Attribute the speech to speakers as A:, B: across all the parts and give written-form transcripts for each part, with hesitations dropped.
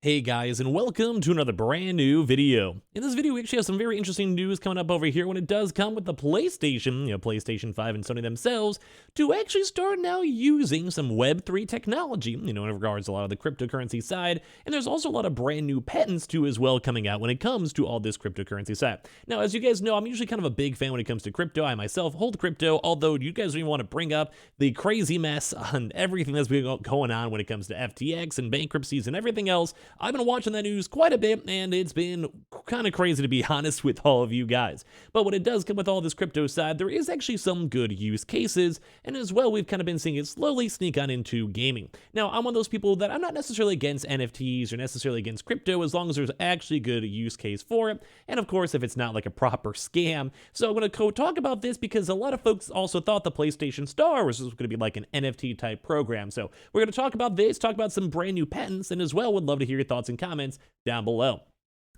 A: Hey guys, and welcome to another brand new video. In this video, we actually have some very interesting news coming up over here when it does come with the PlayStation, PlayStation 5 and Sony themselves, to actually start now using some Web3 technology, in regards to a lot of the cryptocurrency side, and there's also a lot of brand new patents too as well coming out when it comes to all this cryptocurrency side. Now, as you guys know, I'm usually kind of a big fan when it comes to crypto. I myself hold crypto, although you guys don't even want to bring up the crazy mess on everything that's been going on when it comes to FTX and bankruptcies and everything else. I've been watching that news quite a bit, and it's been kind of crazy to be honest with all of you guys. But when it does come with all this crypto side, there is actually some good use cases, and as well, we've kind of been seeing it slowly sneak on into gaming. Now, I'm one of those people that I'm not necessarily against NFTs or necessarily against crypto as long as there's actually a good use case for it, and of course, if it's not like a proper scam. So I'm going to talk about this because a lot of folks also thought the PlayStation Star was going to be like an NFT type program. So we're going to talk about this, talk about some brand new patents, and as well, would love to hear your thoughts and comments down below.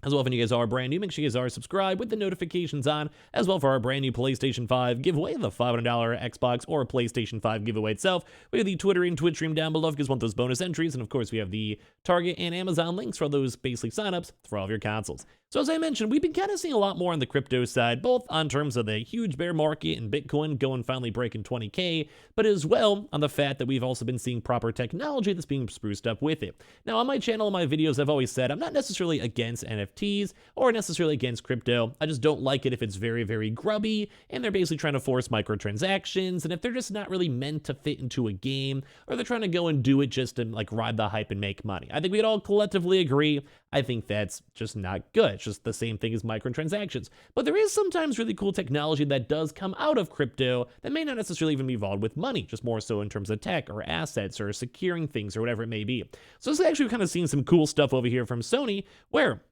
A: As well, if you guys are brand new, make sure you guys are subscribed with the notifications on, as well for our brand new PlayStation 5 giveaway, the $500 Xbox or PlayStation 5 giveaway itself. We have the Twitter and Twitch stream down below if you guys want those bonus entries, and of course we have the Target and Amazon links for those basically signups for all of your consoles. So as I mentioned, we've been kind of seeing a lot more on the crypto side, both on terms of the huge bear market and Bitcoin going finally breaking 20K, but as well on the fact that we've also been seeing proper technology that's being spruced up with it. Now on my channel and my videos, I've always said I'm not necessarily against NFTs or necessarily against crypto. I just don't like it if it's very, very grubby and they're basically trying to force microtransactions, and if they're just not really meant to fit into a game, or they're trying to go and do it just to like ride the hype and make money. I think we'd all collectively agree. I think that's just not good. It's just the same thing as microtransactions. But there is sometimes really cool technology that does come out of crypto that may not necessarily even be involved with money, just more so in terms of tech or assets or securing things or whatever it may be. So this is actually kind of seeing some cool stuff over here from Sony, where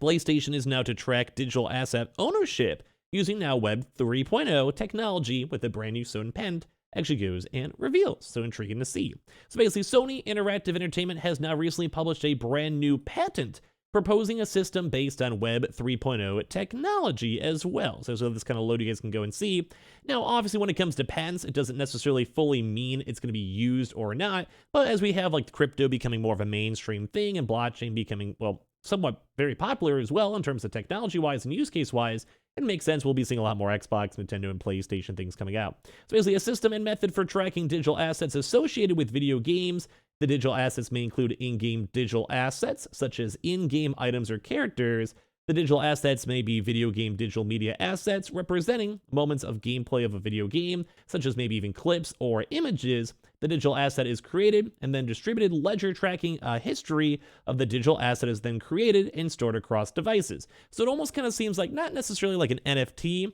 A: PlayStation is now to track digital asset ownership using now Web 3.0 technology with a brand new Sony patent actually goes and reveals. So intriguing to see. So basically, Sony Interactive Entertainment has now recently published a brand new patent proposing a system based on Web 3.0 technology as well. So this kind of load you guys can go and see. Now, obviously, when it comes to patents, it doesn't necessarily fully mean it's going to be used or not. But as we have like crypto becoming more of a mainstream thing and blockchain becoming, well, somewhat very popular as well in terms of technology-wise and use case-wise, it makes sense we'll be seeing a lot more Xbox, Nintendo, and PlayStation things coming out. So basically, a system and method for tracking digital assets associated with video games. The digital assets may include in-game digital assets, such as in-game items or characters. The digital assets may be video game digital media assets, representing moments of gameplay of a video game, such as maybe even clips or images. The digital asset is created and then distributed. Ledger tracking a history of the digital asset is then created and stored across devices. So it almost kind of seems like not necessarily like an NFT,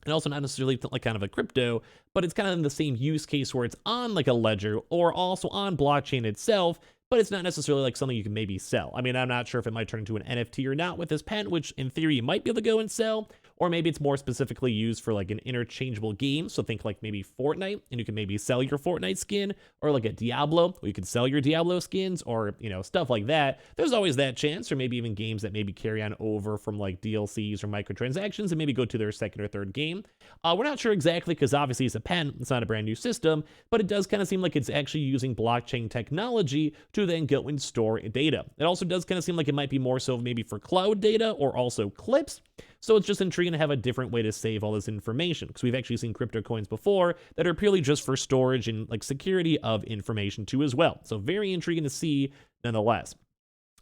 A: and also not necessarily like kind of a crypto, but it's kind of in the same use case where it's on like a ledger or also on blockchain itself, but it's not necessarily like something you can maybe sell. I mean, I'm not sure if it might turn into an NFT or not with this patent, which in theory you might be able to go and sell, or maybe it's more specifically used for like an interchangeable game. So think like maybe Fortnite, and you can maybe sell your Fortnite skin, or like a Diablo, where you can sell your Diablo skins, or, stuff like that. There's always that chance, or maybe even games that maybe carry on over from like DLCs or microtransactions and maybe go to their second or third game. We're not sure exactly because obviously it's a patent, it's not a brand new system, but it does kind of seem like it's actually using blockchain technology to then go and store data. It also does kind of seem like it might be more so maybe for cloud data or also clips. So it's just intriguing to have a different way to save all this information, because we've actually seen crypto coins before that are purely just for storage and like security of information too as well. So very intriguing to see nonetheless.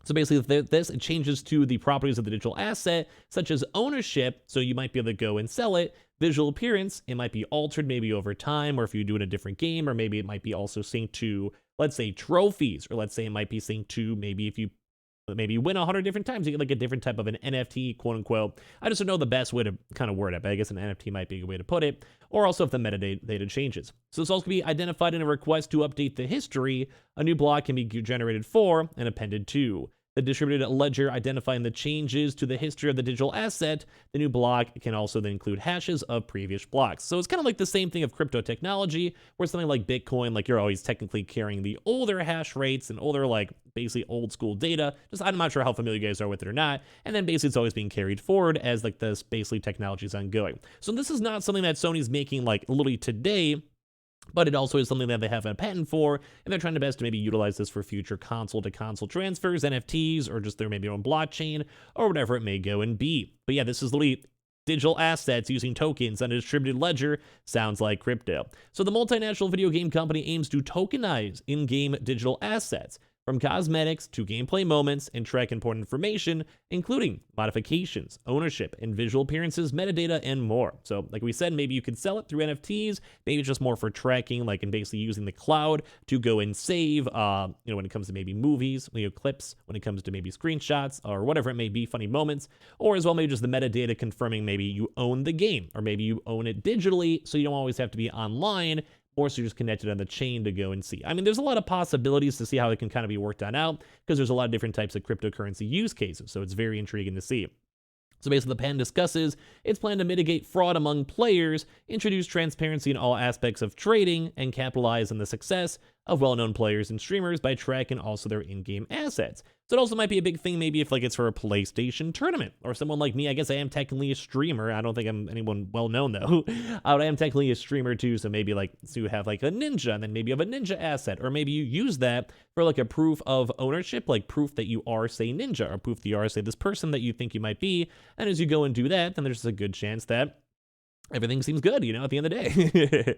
A: So basically, it changes to the properties of the digital asset, such as ownership, so you might be able to go and sell it. Visual appearance, it might be altered maybe over time, or if you do it in a different game, or maybe it might be also synced to, let's say, trophies, or let's say it might be synced to maybe if you win 100 different times, you get like a different type of an NFT, quote unquote. I just don't know the best way to kind of word it, but I guess an NFT might be a good way to put it, or also if the metadata changes. So this also can be identified in a request to update the history. A new block can be generated for and appended to. The distributed ledger identifying the changes to the history of the digital asset. The new block can also then include hashes of previous blocks. So it's kind of like the same thing of crypto technology, where something like Bitcoin, like you're always technically carrying the older hash rates and older, like basically old school data. Just I'm not sure how familiar you guys are with it or not. And then basically it's always being carried forward as like this basically technology is ongoing. So this is not something that Sony's making like literally today. but it also is something that they have a patent for, and they're trying their best to maybe utilize this for future console-to-console transfers, NFTs, or just their maybe own blockchain, or whatever it may go and be. But yeah, this is literally digital assets using tokens on a distributed ledger. Sounds like crypto. So the multinational video game company aims to tokenize in-game digital assets, from cosmetics to gameplay moments, and track important information, including modifications, ownership, and visual appearances, metadata, and more. So, like we said, maybe you could sell it through NFTs, maybe it's just more for tracking, like, and basically using the cloud to go and save, when it comes to maybe movies, clips, when it comes to maybe screenshots, or whatever it may be, funny moments, or as well, maybe just the metadata confirming maybe you own the game, or maybe you own it digitally, so you don't always have to be online, or so you're just connected on the chain to go and see. I mean, there's a lot of possibilities to see how it can kind of be worked on out, because there's a lot of different types of cryptocurrency use cases, so it's very intriguing to see. So basically, the patent discusses its plan to mitigate fraud among players, introduce transparency in all aspects of trading, and capitalize on the success of well-known players and streamers by tracking also their in-game assets. So it also might be a big thing maybe if like it's for a PlayStation tournament, or someone like me. I guess I am technically a streamer. I don't think I'm anyone well-known though. I am technically a streamer too, so maybe like so you have like a ninja, and then maybe you have a ninja asset, or maybe you use that for like a proof of ownership, like proof that you are, say, ninja, or proof that you are, say, this person that you think you might be. And as you go and do that, then there's a good chance that everything seems good, at the end of the day.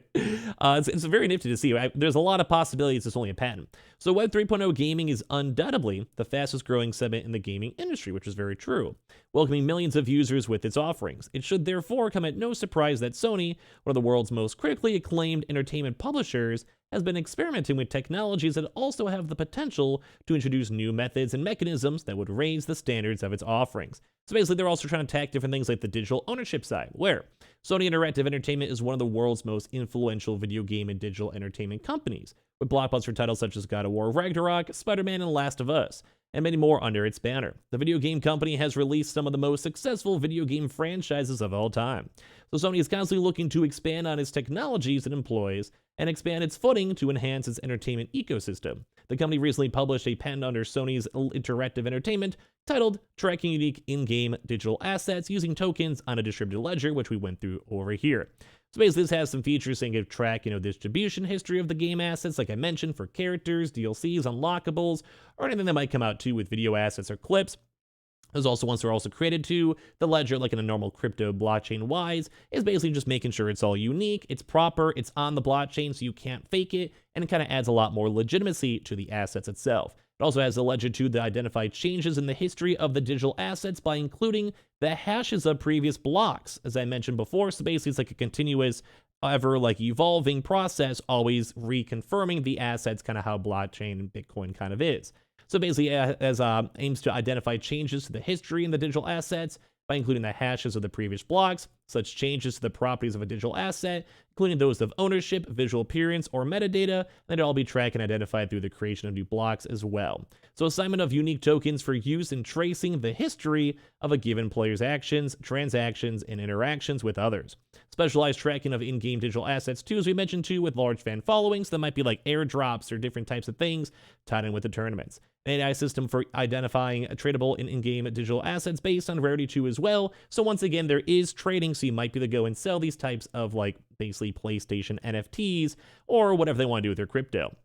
A: It's very nifty to see. There's a lot of possibilities. It's only a patent. So Web 3.0 gaming is undoubtedly the fastest growing segment in the gaming industry, which is very true, welcoming millions of users with its offerings. It should therefore come at no surprise that Sony, one of the world's most critically acclaimed entertainment publishers, has been experimenting with technologies that also have the potential to introduce new methods and mechanisms that would raise the standards of its offerings. So basically, they're also trying to attack different things like the digital ownership side, where Sony Interactive Entertainment is one of the world's most influential video game and digital entertainment companies, with blockbuster titles such as God of War Ragnarok, Spider-Man, and Last of Us, and many more under its banner. The video game company has released some of the most successful video game franchises of all time. So Sony is constantly looking to expand on its technologies it employs and expand its footing to enhance its entertainment ecosystem. The company recently published a patent under Sony's Interactive Entertainment titled Tracking Unique In-Game Digital Assets Using Tokens on a Distributed Ledger, which we went through over here. So basically, this has some features saying it track, distribution history of the game assets, like I mentioned, for characters, DLCs, unlockables, or anything that might come out too with video assets or clips. There's also ones that are also created to the ledger, like in a normal crypto blockchain wise, is basically just making sure it's all unique, it's proper, it's on the blockchain, so you can't fake it, and it kind of adds a lot more legitimacy to the assets itself. It also has a ledger to identify changes in the history of the digital assets by including the hashes of previous blocks, as I mentioned before. So basically, it's like a continuous, ever like evolving process, always reconfirming the assets, kind of how blockchain and Bitcoin kind of is. So basically, as aims to identify changes to the history in the digital assets by including the hashes of the previous blocks, such changes to the properties of a digital asset, including those of ownership, visual appearance, or metadata, that all be tracked and identified through the creation of new blocks as well. So assignment of unique tokens for use in tracing the history of a given player's actions, transactions, and interactions with others. Specialized tracking of in-game digital assets too, as we mentioned too, with large fan followings that might be like airdrops or different types of things tied in with the tournaments. An AI system for identifying tradable and in-game digital assets based on rarity too as well. So once again, there is trading, so you might be able to go and sell these types of like basically PlayStation NFTs or whatever they want to do with their crypto.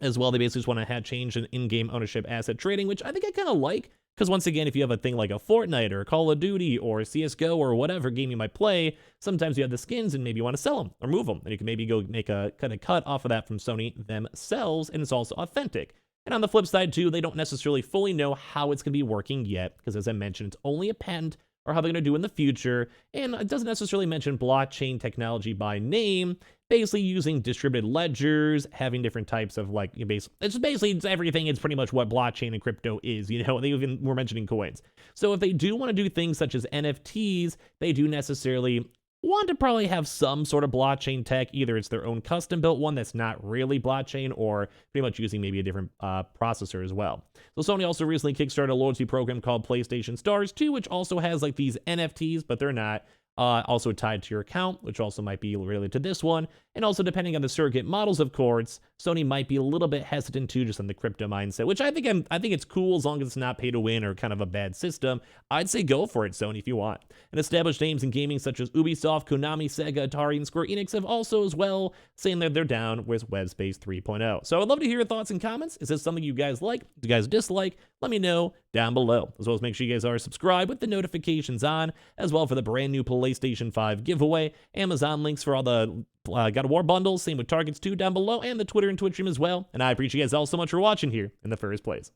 A: As well, they basically just want to have change in in-game ownership asset trading, which I think I kind of like, because once again, if you have a thing like a Fortnite or a Call of Duty or a CSGO or whatever game you might play, sometimes you have the skins and maybe you want to sell them or move them, and you can maybe go make a kind of cut off of that from Sony themselves, and it's also authentic. And on the flip side too, they don't necessarily fully know how it's going to be working yet, because as I mentioned, it's only a patent, or how they're going to do in the future, and it doesn't necessarily mention blockchain technology by name, basically using distributed ledgers, having different types of like, it's basically everything. It's pretty much what blockchain and crypto is, they even were mentioning coins. So if they do want to do things such as NFTs, they do necessarily want to probably have some sort of blockchain tech. Either it's their own custom built one that's not really blockchain, or pretty much using maybe a different processor as well. So Sony also recently kickstarted a loyalty program called PlayStation Stars 2, which also has like these NFTs, but they're not also tied to your account, which also might be related to this one. And also, depending on the surrogate models, of course, Sony might be a little bit hesitant too, just on the crypto mindset, which I think it's cool as long as it's not pay to win or kind of a bad system. I'd say go for it, Sony, if you want. And established names in gaming such as Ubisoft, Konami, Sega, Atari, and Square Enix have also as well saying that they're down with Web Space 3.0. So I'd love to hear your thoughts and comments. Is this something you guys like? Do you guys dislike? Let me know down below. As well as make sure you guys are subscribed with the notifications on, as well for the brand new PlayStation 5 giveaway, Amazon links for all the God of War bundles, same with Targets too down below, and the Twitter and Twitch stream as well. And I appreciate you guys all so much for watching here in the first place.